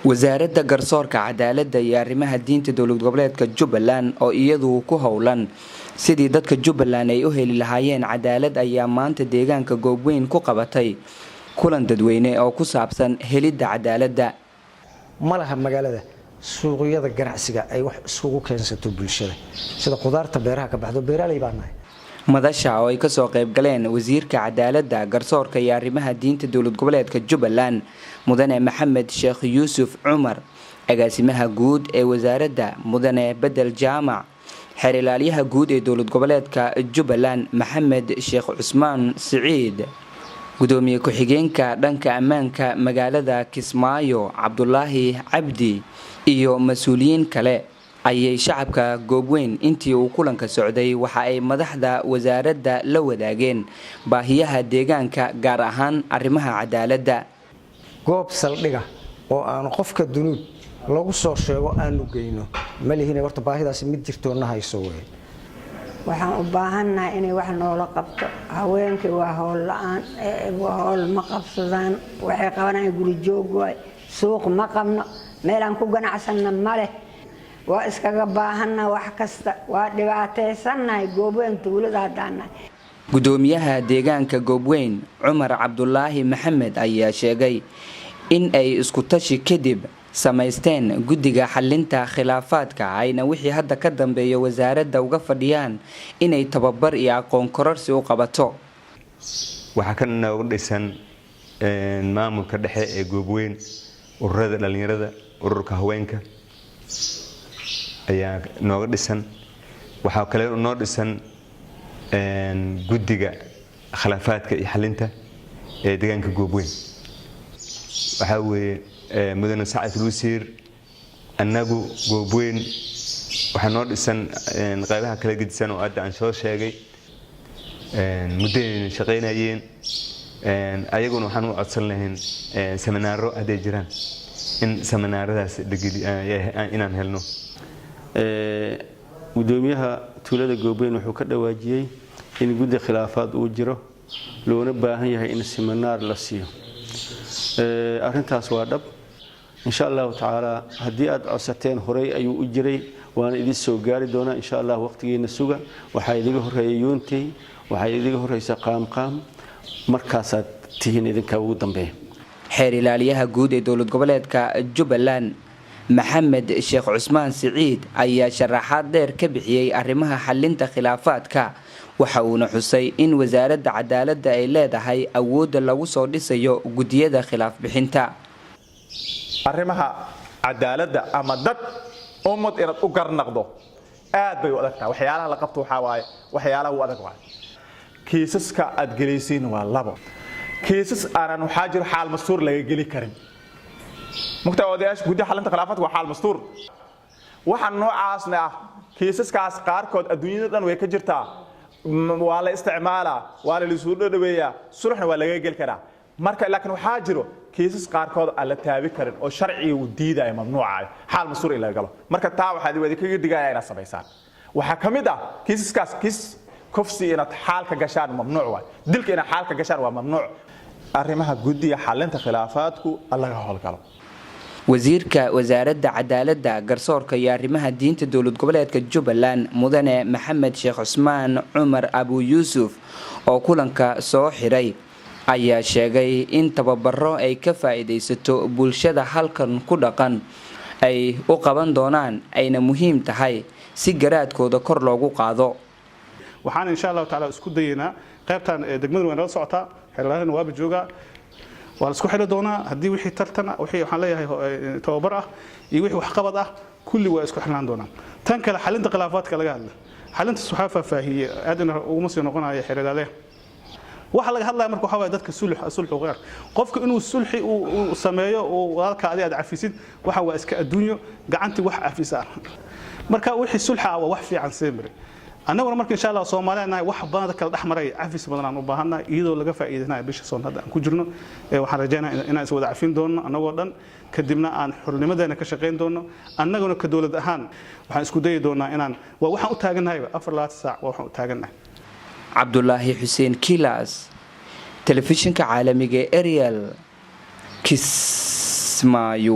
Wasaarada Cadaalada iyo Arrimaha Diinta Dowlad Goboleedka Jubaland oo iyadu ku howlan sidii dadka Jubaland ay u heli lahaayeen cadaalad ayaa maanta deegaanka Goobweyn ku qabatay kulan dadweyne oo ku saabsan helida cadaaladda. malaha magaalada suuqyada ganacsiga ay wax isugu keensato bulshada sida qudaarta beeraha ka baxdo beeraley baan nahay. madasha oo ay ka soo qayb galeen wasiirka cadaaladda garsoorka iyo arrimaha diinta dowlad goboleedka Jubaland mudane Maxamed Sheekh Yuusuf Cumar agaasimaha guud ee wasaaradda mudane Bedel Jaamac xeer ilaaliyaha guud ee dowlad goboleedka Jubaland Maxamed Sheekh Cusmaan Saciid gudoomiye ku-xigeenka dhanka ammaanka magaalada Kismaayo Cabdullaahi Cabdi iyo mas'uuliyiin kale ayay shacabka Goobweyn intii uu kulanka socday waxa ay madaxda wasaaradda la wadaageen baahiyaha deegaanka gaar ahaan arrimaha cadaaladda. goob saldhiga oo aan qofka dunuub lagu soo sheego aanu geyno ma lihiin horta baahidaas mid jirto na hayso weey. waxaan u baahanahay inay wax noola qabto haweenkii waa howl la'aan howl ma qabsadaan waxay qabanayaan guri joog way suuq ma qabno meel aan ku ganacsanna ma leh waa iskaga baahana wax kasta waa dhibaataysannahay Goobweyn tuulada hadanahay. gudoomiyaha deegaanka Goobweyn Cumar Cabdullaahi Maxamed ayaa sheegay in ay isku tashi kadib samaysteen guddiga xalinta khilaafaadka ayna wixii hadda ka dambeeyo wasaaradda uga fadhiyaan inay tababar iyo aqoon kororsi u qabato. waxa ka nooga dhisan maamulka dhexe ee Goobweyn ururada dhalinyarada ururka haweenka ayaa nooga dhisan waxa kale oo noo dhisan guddiga khilaafaadka iyo xalinta ee deegaanka Goobweyn waxa weeye mudane Saacid Wasiir annagu Goobweyn waxa noo dhisan qaybaha kala gedisan oo aan soo sheegay muddo shaqeynayeen ayaguna waxaan u codsan lahayn seminaaro haday jiraan in seminaaradaas inaan helno. gudoomiyaha tuulada Goobweyn wuxuu ka dhawaajiyay in guddi khilaafaad uu jiro loona baahan yahay in seminar la siiyo. arintaas waa dhab insha Allah taala hadii aad codsateen horay ayuu u jiray waana idin soo gaari doona insha Allah waqtigeena suga waxa idiga horeeyay yoontay waxa idiga horeysa qaam markaas aad tihiin idinka ugu dambeeyo. xeer ilaaliyaha guud ee dowlad goboleedka Jubaland Maxamed Sheekh Cusmaan Saciid ayaa sharaxaad dheer ka bixiyay arrimaha xalinta khilaafaadka waxa uu xusay in wasaaradda cadaaladda ay leedahay awood lagu soo dhisayo gudiyada khilaaf bixinta. arrimaha cadaaladda ama dad ummad inaad u garnaqdo aad bay u adag tahay waxyaalaha la qabto waxa waaye waxyaalaha u adag waaye kiisaska aad gelaysiin waa labo kiisas aan waxa jiro xaal masuur laga gali karin mugtaawadayaasha guddiga xalinta khilaafaadka waa xaal masuur waxa noocaasna ah kiisaskaas qaarkood adduunyada dhan way ka jirtaa waa la isticmaalaa waa la soo dhaweeyaa sulxna waa laga gali karaa marka laakiin waxa jiro kiisas qaarkood aan la taabi karin oo sharciga uu diidayo mamnuuca xaal masuur ila galo marka taa waxa ay kaga digaayaan inay sameeyaan waxa kamid ah kiisaskaas kiis kufsi inaad xaalka gashaan mamnuuc waay dilka inaad xaalka gashaan waa mamnuuc. arrimaha guddiga xalinta khilaafaadku allaga howlgalo. wasiirka wasaaradda cadaaladda garsoorka iyo arrimaha diinta dowlad goboleedka Jubaland mudane Maxamed Sheekh Cusmaan Cumar Abu Yuusuf oo kulanka soo xiray ayaa sheegay in tababaro ay ka faa'iideysato bulshada halkan ku dhaqan ay u qaban doonaan ayna muhiim tahay si garaadkooda kor loogu qaado. waxaan insha Allah taala isku dayeynaa qaybtan degmada weyn la socota xeeladahan waa jooga waa isku xidho doona hadii wixii tartana wixii waxaan leeyahay tababar ah iyo wixii wax qabad ah kulli waa isku xirnaan doona. tan kale xalinta khilaafaadka laga hadla xalinta suxaafa faahiye aadna ugu soo noqonaya xeeladaha waxa laga hadlayo marka waxa way dadka sulx qeer qofka inuu sulxi uu sameeyo oo walaalka aad cafisid waxa waa iska adduunyo gacanti wax cafisa marka wixii sulxa waa wax fiican seemri annaguna marka insha Allah Soomaaliyeena wax badan kala dhaxmaray cafis badan aan u baahanaa iyadoo laga faa'iideynaa bisha soon hadda aan ku jirno waxaan rajaynayaa inaan is wada cafin doono annagoo dhan kadibna aan xurnimadeena ka shaqeyn doono annaguna ka dawlad ahaan waxaan isku dayi doonaa inaan waxaan u taaganahay 4 saac waxaan u taaganahay. Cabdullaahi Xuseen Kilas, telefishinka caalamiga Ariel, Kismaayo. Kismaayo.